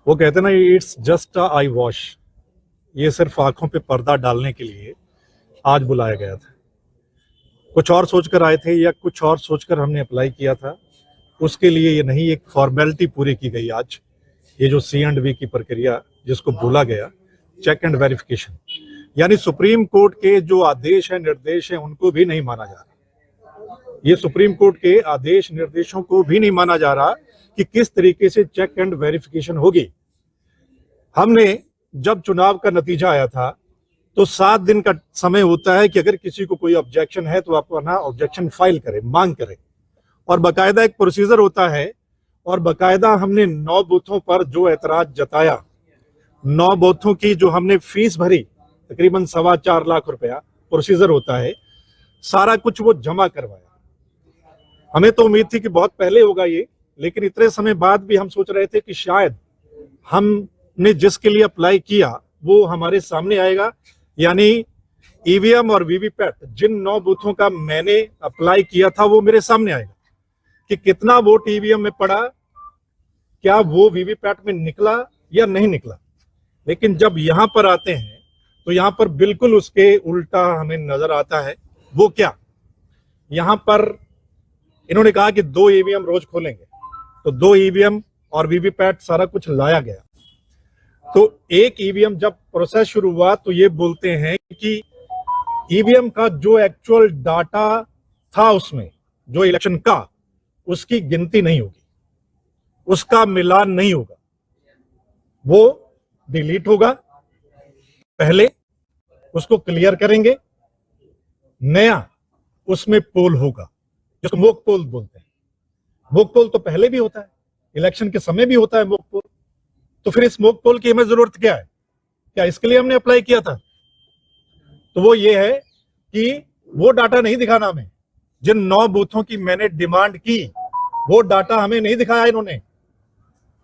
वो कहते ना, it's just a I wash. ये सिर्फ आंखों पे पर्दा डालने के लिए आज बुलाया गया था। कुछ और सोचकर आए थे या कुछ और सोचकर हमने अप्लाई किया था, उसके लिए ये नहीं, एक फॉर्मेलिटी पूरी की गई आज। ये जो C&V की प्रक्रिया जिसको बोला गया चेक एंड वेरिफिकेशन, यानी सुप्रीम कोर्ट के जो आदेश है निर्देश है उनको भी नहीं माना जा रहा। ये सुप्रीम कोर्ट के आदेश निर्देशों को भी नहीं माना जा रहा कि किस तरीके से चेक एंड वेरिफिकेशन होगी। हमने जब चुनाव का नतीजा आया था तो 7 दिन का समय होता है कि अगर किसी को कोई ऑब्जेक्शन है तो आप अपना ऑब्जेक्शन फाइल करें, मांग करें, और बाकायदा एक प्रोसीजर होता है। और बाकायदा हमने 9 बूथों पर जो एतराज जताया, 9 बूथों की जो हमने फीस भरी, तकरीबन 4.25 लाख रुपया प्रोसीजर होता है, सारा कुछ वो जमा करवाया। हमें तो उम्मीद थी कि बहुत पहले होगा ये, लेकिन इतने समय बाद भी हम सोच रहे थे कि शायद हमने जिसके लिए अप्लाई किया वो हमारे सामने आएगा, यानी ईवीएम और वीवीपैट, जिन 9 बूथों का मैंने अप्लाई किया था वो मेरे सामने आएगा कि कितना वोट ईवीएम में पड़ा, क्या वो वीवीपैट में निकला या नहीं निकला। लेकिन जब यहां पर आते हैं तो यहां पर बिल्कुल उसके उल्टा हमें नजर आता है। वो क्या, यहां पर इन्होंने कहा कि 2 ईवीएम रोज खोलेंगे, तो 2 ईवीएम और वीवीपैट सारा कुछ लाया गया। तो एक ईवीएम जब प्रोसेस शुरू हुआ तो ये बोलते हैं कि ईवीएम का जो एक्चुअल डाटा था उसमें, जो इलेक्शन का, उसकी गिनती नहीं होगी, उसका मिलान नहीं होगा, वो डिलीट होगा। पहले उसको क्लियर करेंगे, नया उसमें पोल होगा, जिसको मॉक पोल बोलते हैं। मॉक पोल तो पहले भी होता है, इलेक्शन के समय भी होता है मॉक पोल। तो फिर इस मॉक पोल की हमें जरूरत क्या है? क्या इसके लिए हमने अप्लाई किया था? तो वो ये है कि वो डाटा नहीं दिखाना हमें, जिन 9 बूथों की मैंने डिमांड की वो डाटा हमें नहीं दिखाया इन्होंने,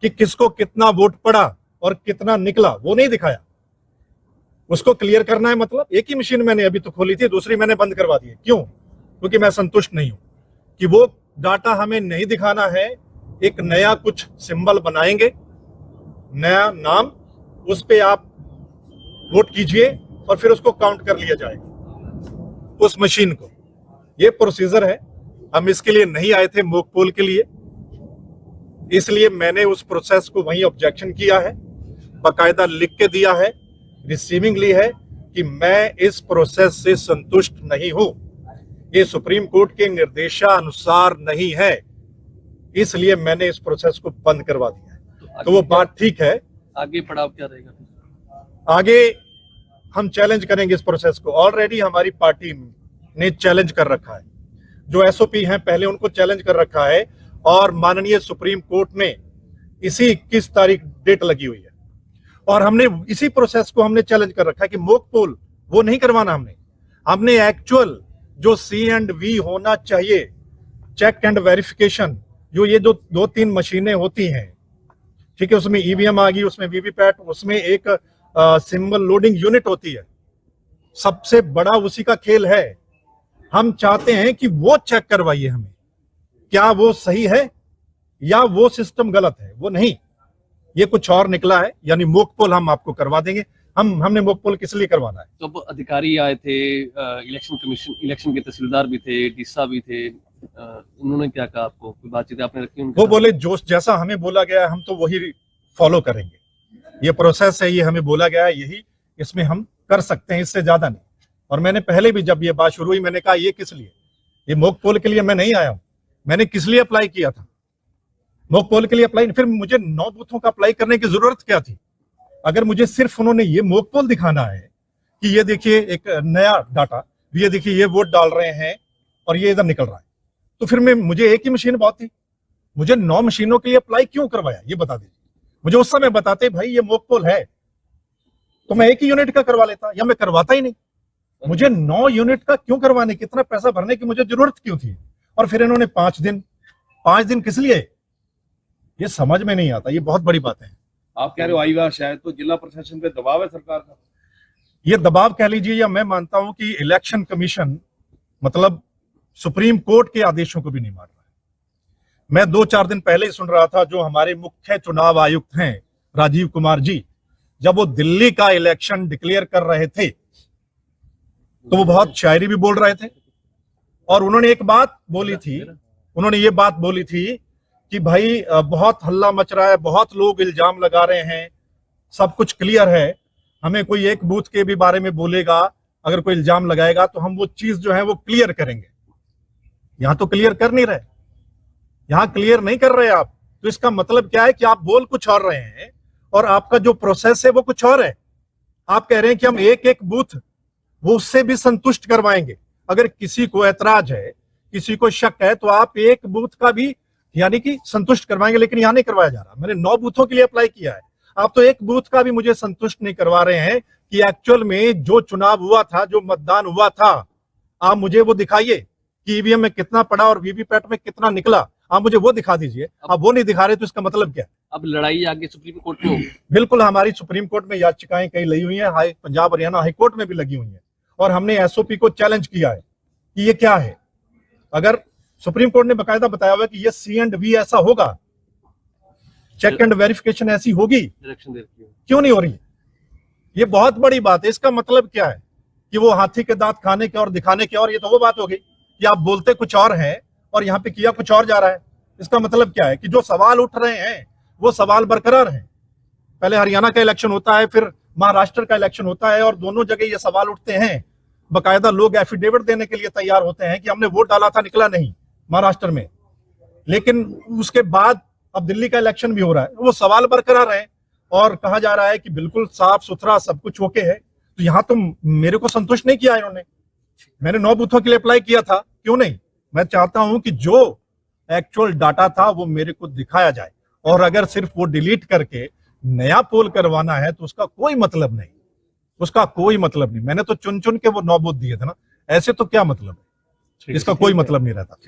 कि किसको कितना वोट पड़ा और कितना निकला, वो नहीं दिखाया। उसको क्लियर करना है। मतलब एक ही मशीन मैंने अभी तो खोली थी, दूसरी मैंने बंद करवा दी है। क्यों? क्योंकि मैं संतुष्ट नहीं हूं कि वो डाटा हमें नहीं दिखाना है। एक नया कुछ सिंबल बनाएंगे, नया नाम, उस पे आप वोट कीजिए और फिर उसको काउंट कर लिया जाएगा उस मशीन को। ये प्रोसीजर है। हम इसके लिए नहीं आए थे मॉक पोल के लिए, इसलिए मैंने उस प्रोसेस को वहीं ऑब्जेक्शन किया है, बाकायदा लिख के दिया है, रिसीविंग ली है कि मैं इस प्रोसेस से संतुष्ट नहीं हूं, ये सुप्रीम कोर्ट के निर्देशानुसार नहीं है, इसलिए मैंने इस प्रोसेस को बंद करवा दिया है। तो वो बात ठीक है। आगे पड़ाव क्या रहेगा? आगे हम चैलेंज करेंगे इस प्रोसेस को। ऑलरेडी हमारी पार्टी ने चैलेंज कर रखा है, जो एसओपी हैं पहले उनको चैलेंज कर रखा है, और माननीय सुप्रीम कोर्ट में इसी 21 तारीख डेट लगी हुई है, और हमने इसी प्रोसेस को हमने चैलेंज कर रखा है कि मॉक पोल वो नहीं करवाना। हमने एक्चुअल जो C&V होना चाहिए, चेक एंड वेरिफिकेशन, जो ये जो 2-3 मशीनें होती हैं, ठीक है, उसमें ईवीएम आ गई, उसमें वीवीपैट, उसमें एक सिंबल लोडिंग यूनिट होती है, सबसे बड़ा उसी का खेल है। हम चाहते हैं कि वो चेक करवाइए हमें, क्या वो सही है या वो सिस्टम गलत है। वो नहीं, ये कुछ और निकला है, यानी मॉक पोल हम आपको करवा देंगे। हमने मॉक पोल किस लिए करवाना है? तो अधिकारी आए थे, इलेक्शन कमीशन, इलेक्शन के तहसीलदार भी थे, डीसा भी थे, उन्होंने क्या कहा आपको? कोई बातचीत आपने रखी उनके? वो बोले जो जैसा हमें बोला गया है हम तो वही फॉलो करेंगे, ये प्रोसेस है, ये हमें बोला गया है, यही इसमें हम कर सकते हैं, इससे ज्यादा नहीं। और मैंने पहले भी जब ये बात शुरू हुई मैंने कहा ये किस लिए, ये मॉक पोल के लिए मैं नहीं आया हूं। मैंने किस लिए अप्लाई किया था? मॉक पोल के लिए अप्लाई, फिर मुझे 9 बूथों का अप्लाई करने की जरूरत क्या थी? अगर मुझे सिर्फ उन्होंने ये मॉक पोल दिखाना है कि ये देखिए एक नया डाटा, ये देखिए ये वोट डाल रहे हैं और ये इधर निकल रहा है, तो फिर मुझे एक ही मशीन बहुत थी। मुझे 9 मशीनों के लिए अप्लाई क्यों करवाया, ये बता दीजिए मुझे। उस समय बताते भाई ये मॉक पोल है तो मैं एक ही यूनिट का करवा लेता, या मैं करवाता ही नहीं। मुझे 9 यूनिट का क्यों करवाने, कितना पैसा भरने की मुझे जरूरत क्यों थी? और फिर इन्होंने 5 दिन किस लिए, ये समझ में नहीं आता। ये बहुत बड़ी बात है। आप कह रहे हो आई बार शायद तो जिला प्रशासन पे दबाव है सरकार का? ये दबाव कह लीजिए, या मैं मानता हूं कि इलेक्शन कमीशन मतलब सुप्रीम कोर्ट के आदेशों को भी नहीं मान रहा है। मैं 2-4 दिन पहले ही सुन रहा था, जो हमारे मुख्य चुनाव आयुक्त हैं राजीव कुमार जी, जब वो दिल्ली का इलेक्शन डिक्लेयर कर रहे थे तो वो बहुत शायरी भी बोल रहे थे और उन्होंने एक बात बोली थी, उन्होंने ये बात बोली थी कि भाई बहुत हल्ला मच रहा है, बहुत लोग इल्जाम लगा रहे हैं, सब कुछ क्लियर है, हमें कोई एक बूथ के भी बारे में बोलेगा, अगर कोई इल्जाम लगाएगा तो हम वो चीज जो है वो क्लियर करेंगे। यहां तो क्लियर कर नहीं रहे, यहां क्लियर नहीं कर रहे आप, तो इसका मतलब क्या है कि आप बोल कुछ और रहे हैं और आपका जो प्रोसेस है वो कुछ और है। आप कह रहे हैं कि हम एक एक बूथ वो उससे भी संतुष्ट करवाएंगे। अगर किसी को ऐतराज है, किसी को शक है, तो आप एक बूथ का भी यानी कि संतुष्ट करवाएंगे, लेकिन यहां नहीं करवाया जा रहा। मैंने 9 बूथों के लिए अप्लाई किया है, आप तो एक बूथ का भी मुझे संतुष्ट नहीं करवा रहे हैं कि एक्चुअल में जो चुनाव हुआ था, जो मतदान हुआ था, आप मुझे वो दिखाइए कि ईवीएम में कितना पड़ा और वीवीपैट में कितना निकला, आप मुझे वो दिखा दीजिए। आप वो नहीं दिखा रहे तो इसका मतलब क्या है? अब लड़ाई आगे सुप्रीम कोर्ट में होगी। बिल्कुल, हमारी सुप्रीम कोर्ट में याचिकाएं कई लगी हुई हैं, पंजाब हरियाणा हाई कोर्ट में भी लगी हुई हैं और हमने एसओपी को चैलेंज किया है कि ये क्या है। अगर सुप्रीम कोर्ट ने बकायदा बताया हुआ कि ये C&V ऐसा होगा, चेक एंड वेरिफिकेशन ऐसी होगी, इलेक्शन देखती हूँ क्यों नहीं हो रही? ये बहुत बड़ी बात है। इसका मतलब क्या है कि वो हाथी के दांत खाने के और दिखाने के, और ये तो वो बात हो गई कि आप बोलते कुछ और हैं और यहाँ पे किया कुछ और जा रहा है। इसका मतलब क्या है कि जो सवाल उठ रहे हैं वो सवाल बरकरार हैं। पहले हरियाणा का इलेक्शन होता है, फिर महाराष्ट्र का इलेक्शन होता है और दोनों जगह ये सवाल उठते हैं। बकायदा लोग एफिडेविट देने के लिए तैयार होते हैं कि हमने वोट डाला था, निकला नहीं महाराष्ट्र में, लेकिन उसके बाद अब दिल्ली का इलेक्शन भी हो रहा है, वो सवाल बरकरार है और कहा जा रहा है कि बिल्कुल साफ सुथरा सब कुछ ओके है। तो यहाँ तो मेरे को संतुष्ट नहीं किया इन्होंने। मैंने 9 बूथों के लिए अप्लाई किया था, क्यों नहीं? मैं चाहता हूं कि जो एक्चुअल डाटा था वो मेरे को दिखाया जाए, और अगर सिर्फ वो डिलीट करके नया पोल करवाना है तो उसका कोई मतलब नहीं, उसका कोई मतलब नहीं। मैंने तो चुन चुन के वो 9 बूथ दिए थे ना, ऐसे तो क्या मतलब है, इसका कोई मतलब नहीं रहता।